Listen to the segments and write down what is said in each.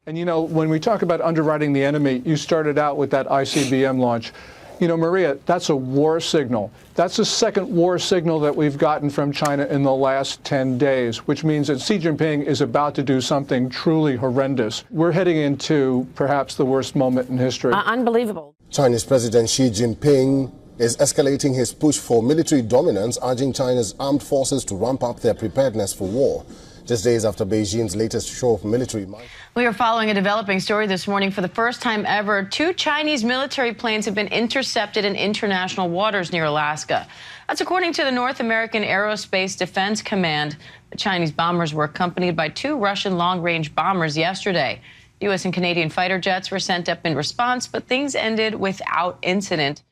And, you know, when we talk about underwriting the enemy, you started out with that ICBM launch. You know, Maria, that's a war signal. That's the second war signal that we've gotten from China in the last 10 days, which means that Xi Jinping is about to do something truly horrendous. We're heading into perhaps the worst moment in history. Unbelievable. Chinese President Xi Jinping is escalating his push for military dominance, urging China's armed forces to ramp up their preparedness for war. Just days after Beijing's latest show of military might. We are following a developing story this morning. For the first time ever, 2 Chinese military planes have been intercepted in international waters near Alaska. That's according to the North American Aerospace Defense Command. The Chinese bombers were accompanied by 2 Russian long-range bombers yesterday. U.S. and Canadian fighter jets were sent up in response, but things ended without incident.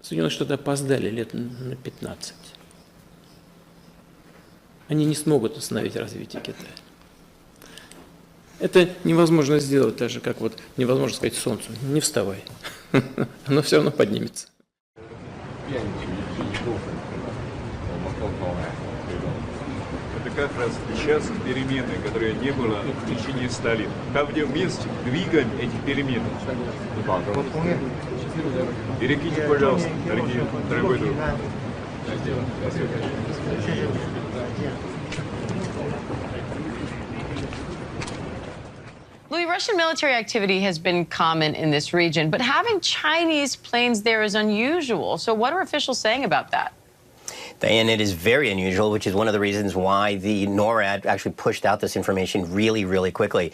Соединенные Штаты опоздали лет на 15. Они не смогут остановить развитие Китая. Это невозможно сделать, так же, как вот невозможно сказать Солнцу, не вставай. Оно все равно поднимется. Это как раз сейчас перемены, которые не было в течение 100 лет. Пойдем вместе, двигаем эти перемены. Берегите, пожалуйста, дорогой друг. Louis, Russian military activity has been common in this region, but having Chinese planes there is unusual. So what are officials saying about that? And it is very unusual, which is one of the reasons why the NORAD actually pushed out this information really, really quickly.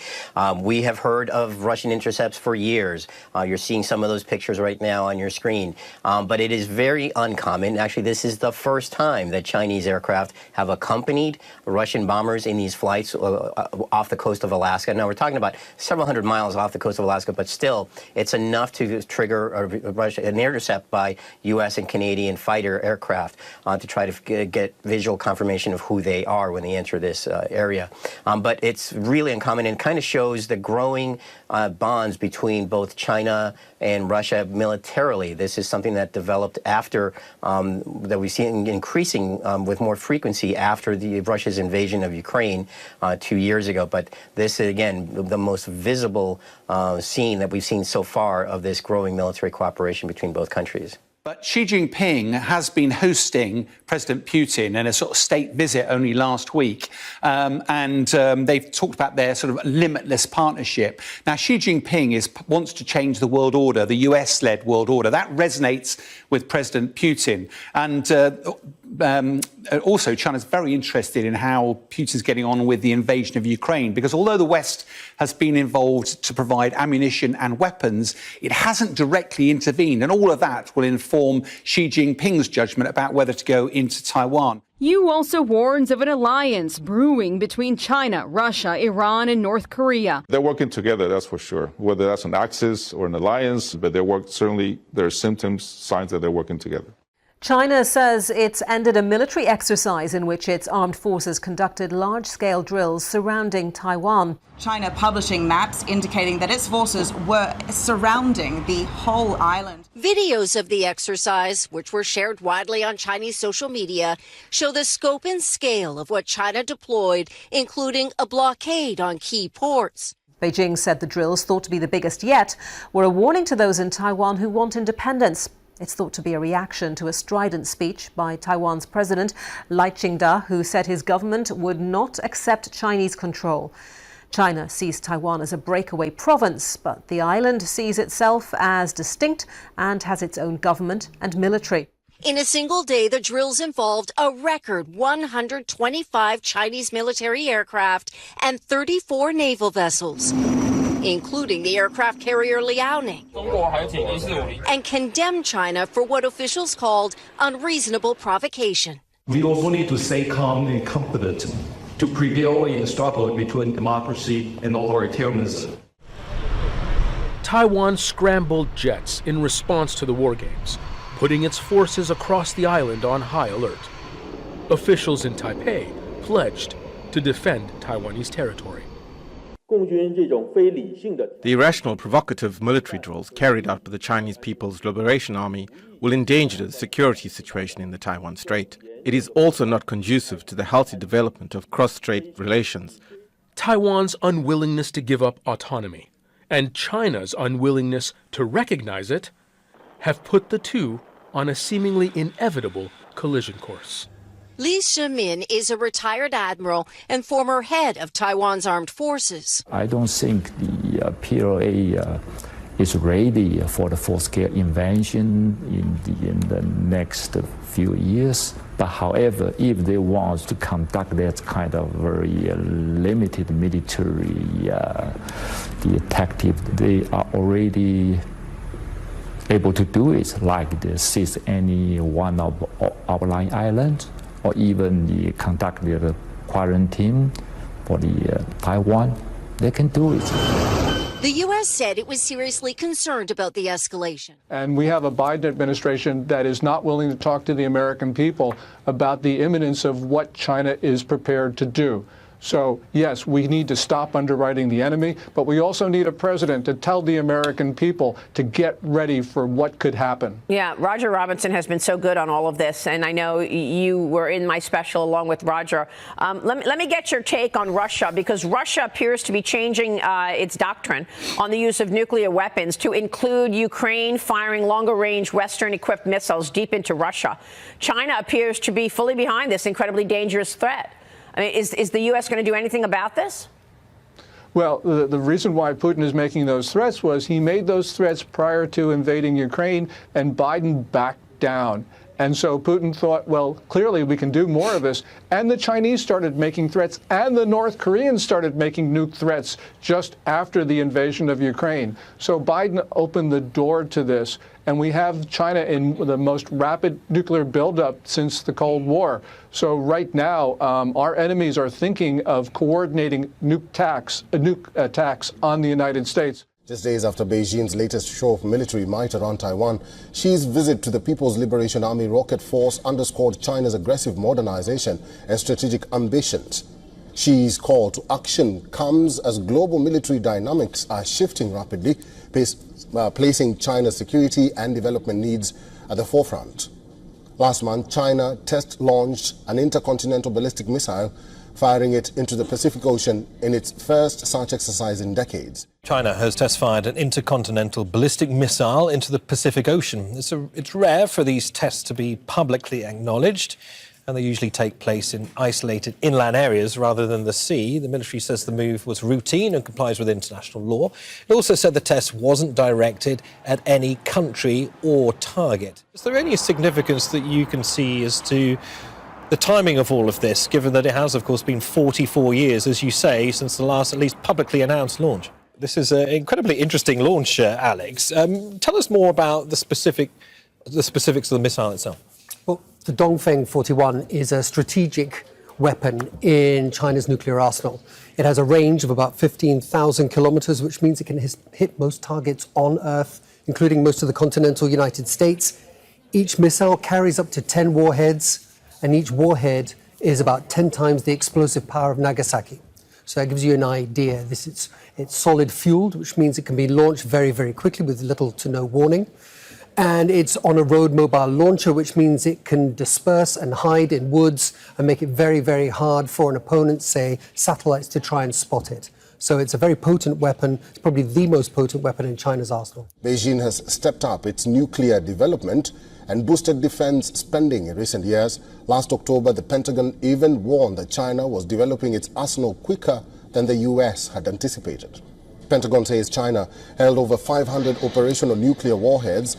We have heard of Russian intercepts for years. You're seeing some of those pictures right now on your screen. But it is very uncommon. Actually, this is the first time that Chinese aircraft have accompanied Russian bombers in these flights off the coast of Alaska. Now, we're talking about several hundred miles off the coast of Alaska, but still, it's enough to trigger an intercept by U.S. and Canadian fighter aircraft to try to get visual confirmation of who they are when they enter this area. But it's really uncommon and kind of shows the growing bonds between both China and Russia militarily. This is something that developed after, that we've seen increasing with more frequency after Russia's invasion of Ukraine 2 years ago. But this is, again, the most visible scene that we've seen so far of this growing military cooperation between both countries. But Xi Jinping has been hosting President Putin in a sort of state visit only last week. They've talked about their sort of limitless partnership. Now, Xi Jinping wants to change the world order, the US-led world order. That resonates with President Putin. Also, China's very interested in how Putin's getting on with the invasion of Ukraine, because although the West has been involved to provide ammunition and weapons, it hasn't directly intervened. And all of that will inform Xi Jinping's judgment about whether to go into Taiwan. Yu also warns of an alliance brewing between China, Russia, Iran, and North Korea. They're working together, that's for sure. Whether that's an axis or an alliance, but certainly there are symptoms, signs that they're working together. China says it's ended a military exercise in which its armed forces conducted large-scale drills surrounding Taiwan. China publishing maps indicating that its forces were surrounding the whole island. Videos of the exercise, which were shared widely on Chinese social media, show the scope and scale of what China deployed, including a blockade on key ports. Beijing said the drills, thought to be the biggest yet, were a warning to those in Taiwan who want independence. It's thought to be a reaction to a strident speech by Taiwan's president, Lai Ching-te, who said his government would not accept Chinese control. China sees Taiwan as a breakaway province, but the island sees itself as distinct and has its own government and military. In a single day, the drills involved a record 125 Chinese military aircraft and 34 naval vessels, including the aircraft carrier Liaoning, and condemned China for what officials called unreasonable provocation. We also need to stay calm and confident to prevail in the struggle between democracy and authoritarianism. Taiwan scrambled jets in response to the war games, putting its forces across the island on high alert. Officials in Taipei pledged to defend Taiwanese territory. The irrational, provocative military drills carried out by the Chinese People's Liberation Army will endanger the security situation in the Taiwan Strait. It is also not conducive to the healthy development of cross-strait relations. Taiwan's unwillingness to give up autonomy and China's unwillingness to recognize it have put the two on a seemingly inevitable collision course. Li Shimin is a retired admiral and former head of Taiwan's armed forces. I don't think the PLA is ready for the full-scale invasion in the next few years. But however, if they want to conduct that kind of very limited military the tactic, they are already able to do it, like they seize any one of outlying islands, or even the conduct the quarantine for the Taiwan. They can do it. The U.S. said it was seriously concerned about the escalation. And we have a Biden administration that is not willing to talk to the American people about the imminence of what China is prepared to do. So, yes, we need to stop underwriting the enemy, but we also need a president to tell the American people to get ready for what could happen. Yeah, Roger Robinson has been so good on all of this, and I know you were in my special along with Roger. Let me get your take on Russia, because Russia appears to be changing its doctrine on the use of nuclear weapons to include Ukraine firing longer-range Western-equipped missiles deep into Russia. China appears to be fully behind this incredibly dangerous threat. I mean, is the U.S. going to do anything about this? Well, the reason why Putin is making those threats was he made those threats prior to invading Ukraine, and Biden backed down. And so Putin thought, well, clearly we can do more of this. And the Chinese started making threats, and the North Koreans started making nuke threats just after the invasion of Ukraine. So Biden opened the door to this. And we have China in the most rapid nuclear buildup since the Cold War. So right now, our enemies are thinking of coordinating nuke attacks on the United States. Just days after Beijing's latest show of military might around Taiwan, Xi's visit to the People's Liberation Army rocket force underscored China's aggressive modernization and strategic ambitions. Xi's call to action comes as global military dynamics are shifting rapidly, placing China's security and development needs at the forefront. Last month, China test-launched an intercontinental ballistic missile, firing it into the Pacific Ocean in its first such exercise in decades. China has test-fired an intercontinental ballistic missile into the Pacific Ocean. It's rare for these tests to be publicly acknowledged, and they usually take place in isolated inland areas rather than the sea. The military says the move was routine and complies with international law. It also said the test wasn't directed at any country or target. Is there any significance that you can see as to the timing of all of this, given that it has, of course, been 44 years, as you say, since the last, at least publicly announced launch? This is an incredibly interesting launch, Alex. Tell us more about the specifics of the missile itself. Well, the Dongfeng 41 is a strategic weapon in China's nuclear arsenal. It has a range of about 15,000 kilometers, which means it can hit most targets on Earth, including most of the continental United States. Each missile carries up to 10 warheads, and each warhead is about 10 times the explosive power of Nagasaki. So that gives you an idea. It's solid fueled, which means it can be launched very, very quickly with little to no warning. And it's on a road mobile launcher, which means it can disperse and hide in woods and make it very, very hard for an opponent, say, satellites, to try and spot it. So it's a very potent weapon. It's probably the most potent weapon in China's arsenal. Beijing has stepped up its nuclear development and boosted defense spending in recent years. Last October, the Pentagon even warned that China was developing its arsenal quicker than the U.S. had anticipated. Pentagon says China held over 500 operational nuclear warheads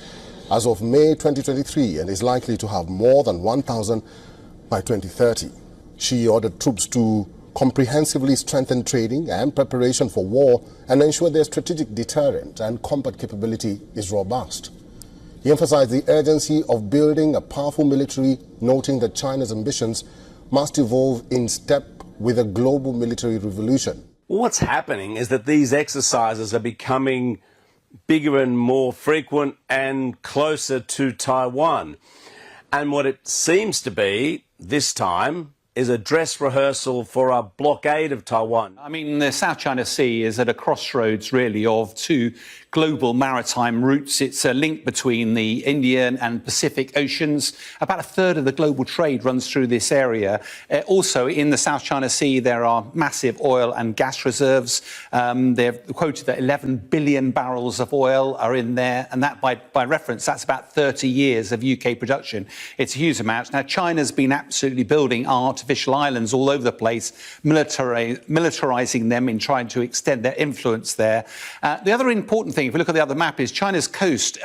as of May 2023 and is likely to have more than 1,000 by 2030. Xi ordered troops to comprehensively strengthen training and preparation for war and ensure their strategic deterrent and combat capability is robust. He emphasized the urgency of building a powerful military, noting that China's ambitions must evolve in step with a global military revolution. What's happening is that these exercises are becoming bigger and more frequent and closer to Taiwan. And what it seems to be this time is a dress rehearsal for a blockade of Taiwan. I mean, the South China Sea is at a crossroads, really, of two global maritime routes. It's a link between the Indian and Pacific Oceans. About a third of the global trade runs through this area. Also, in the South China Sea, there are massive oil and gas reserves. They've quoted that 11 billion barrels of oil are in there, and that, by reference, that's about 30 years of UK production. It's a huge amount. Now, China's been absolutely building artificial islands all over the place, militarizing them in trying to extend their influence there. The other important thing, if we look at the other map, is China's coast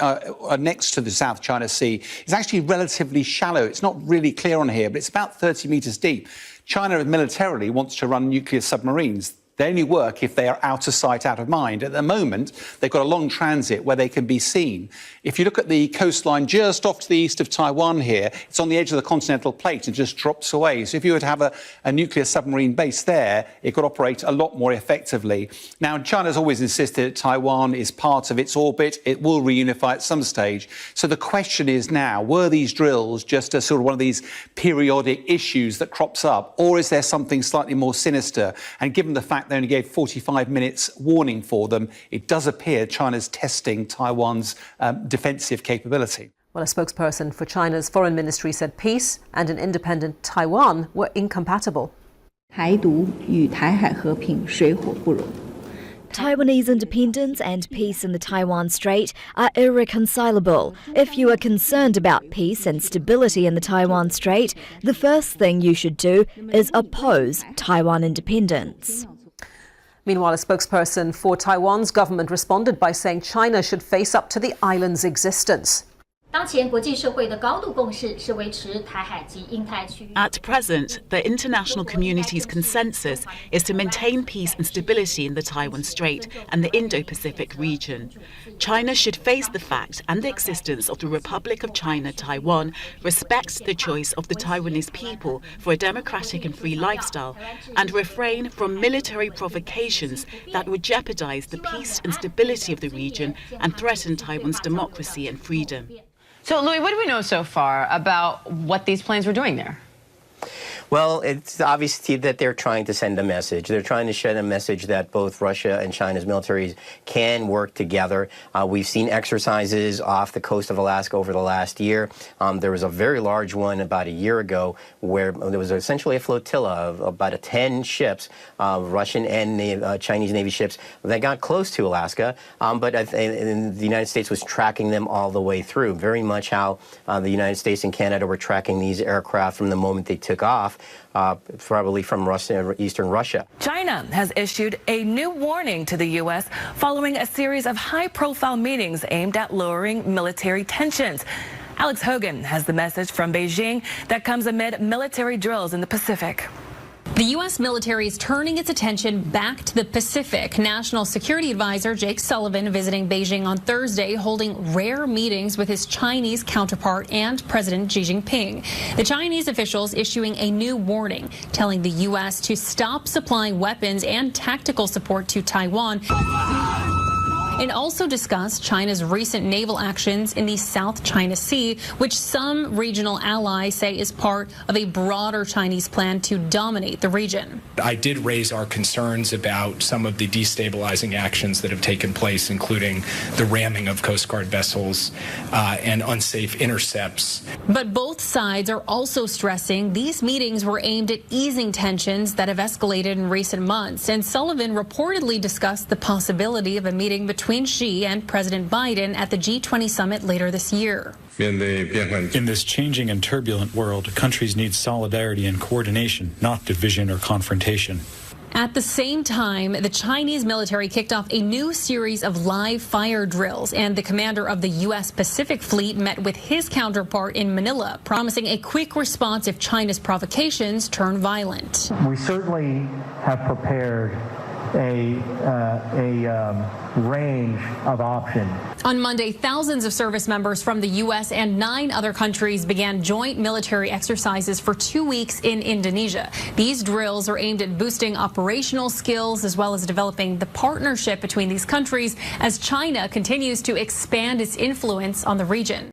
next to the South China Sea is actually relatively shallow. It's not really clear on here, but it's about 30 metres deep. China militarily wants to run nuclear submarines. They only work if they are out of sight, out of mind. At the moment, they've got a long transit where they can be seen. If you look at the coastline just off to the east of Taiwan here, it's on the edge of the continental plate and just drops away. So if you were to have a nuclear submarine base there, it could operate a lot more effectively. Now, China's always insisted that Taiwan is part of its orbit. It will reunify at some stage. So the question is now, were these drills just a sort of one of these periodic issues that crops up, or is there something slightly more sinister? And given the fact they only gave 45 minutes warning for them, it does appear China's testing Taiwan's defensive capability. Well, a spokesperson for China's foreign ministry said peace and an independent Taiwan were incompatible. Taiwanese independence and peace in the Taiwan Strait are irreconcilable. If you are concerned about peace and stability in the Taiwan Strait, the first thing you should do is oppose Taiwan independence. Meanwhile, a spokesperson for Taiwan's government responded by saying China should face up to the island's existence. At present, the international community's consensus is to maintain peace and stability in the Taiwan Strait and the Indo-Pacific region. China should face the fact and the existence of the Republic of China, Taiwan, respect the choice of the Taiwanese people for a democratic and free lifestyle, and refrain from military provocations that would jeopardize the peace and stability of the region and threaten Taiwan's democracy and freedom. So, Louis, what do we know so far about what these planes were doing there? Well, it's obvious that they're trying to send a message. They're trying to send a message that both Russia and China's militaries can work together. We've seen exercises off the coast of Alaska over the last year. There was a very large one about a year ago where there was essentially a flotilla of about 10 ships, Russian and Chinese Navy ships, that got close to Alaska, but the United States was tracking them all the way through, very much how the United States and Canada were tracking these aircraft from the moment they took off. Probably from Russia, eastern Russia. China has issued a new warning to the U.S. following a series of high-profile meetings aimed at lowering military tensions. Alex Hogan has the message from Beijing that comes amid military drills in the Pacific. The U.S. military is turning its attention back to the Pacific. National Security Advisor Jake Sullivan visiting Beijing on Thursday, holding rare meetings with his Chinese counterpart and President Xi Jinping. The Chinese officials issuing a new warning, telling the U.S. to stop supplying weapons and tactical support to Taiwan, and also discussed China's recent naval actions in the South China Sea, which some regional allies say is part of a broader Chinese plan to dominate the region. I did raise our concerns about some of the destabilizing actions that have taken place, including the ramming of Coast Guard vessels and unsafe intercepts. But both sides are also stressing these meetings were aimed at easing tensions that have escalated in recent months. And Sullivan reportedly discussed the possibility of a meeting between Xi and President Biden at the G20 summit later this year. In this changing and turbulent world, countries need solidarity and coordination, not division or confrontation. At the same time, the Chinese military kicked off a new series of live fire drills, and the commander of the U.S. Pacific Fleet met with his counterpart in Manila, promising a quick response if China's provocations turn violent. We certainly have prepared a range of options. On Monday, thousands of service members from the U.S. and 9 other countries began joint military exercises for 2 weeks in Indonesia. These drills are aimed at boosting operational skills as well as developing the partnership between these countries as China continues to expand its influence on the region.